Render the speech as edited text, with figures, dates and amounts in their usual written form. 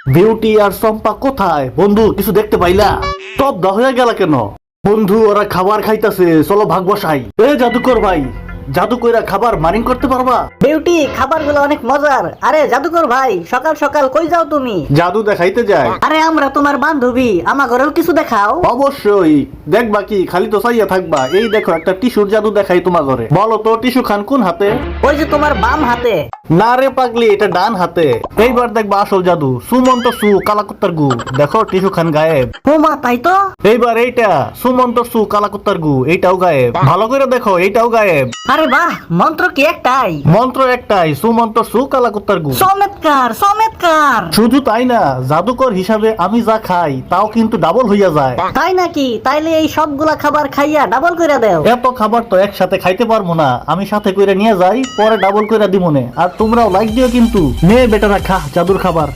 Beauty আর চম্পা কোথায়? বন্ধু কিছু দেখতে পাইলা? স্তব্ধ হয়ে গেল কেন? বন্ধু ওরা খাবার খাইতাছে, চলো ভাগ বসাই। এ জাদুকর ভাই, জাদু কইরা খাবার মারিং করতে পারবা? বিউটি, খাবারগুলো অনেক মজার। আরে জাদুকর ভাই, সকাল সকাল কই যাও তুমি? জাদু দেখাইতে যায়। আরে আমরা তোমার বান্ধবী, আমার ঘরেও কিছু দেখাও। অবশ্যই দেখবা কি, খালি তো চাইয়া থাকবা? এই দেখো একটা টিস্যুর জাদু দেখাই তোমার ঘরে। বলো তো টিস্যু খান কোন হাতে? ওই যে তোমার বাম হাতে। না রে পাগলি, এটা ডান হাতে। এইবার দেখবা আসল জাদু। সুমন্ত সু কালাকুত্তার গু, দেখো টিস্যু খান গায়েব। ওমা, তাই তো। এইবার এইটা সুমন্ত সু কালাকুত্তার গু, এইটাও গায়েব। ভালো করে দেখো, এইটাও গায়েব। আরে বাহ, মন্ত্র কি একটাই? মন্ত্র একটাই, সুমন্ত সু কালাকুত্তার গু। চমৎকার চমৎকার। শুধু তাই না, জাদুকর হিসাবে আমি যা খাই তাও কিন্তু ডাবল হইয়া যায়। তাই নাকি? তাইলে এই সবগুলা খাবার খাইয়া ডাবল করে দাও। এত খাবার তো একসাথে খাইতে পারবো না, আমি সাথে কইরা নিয়ে যাই, পরে ডাবল কইরা দিমনে। আর তোমরাও লাইক দিও কিন্তু। নে বেটারা, খা জাদুর খাবার।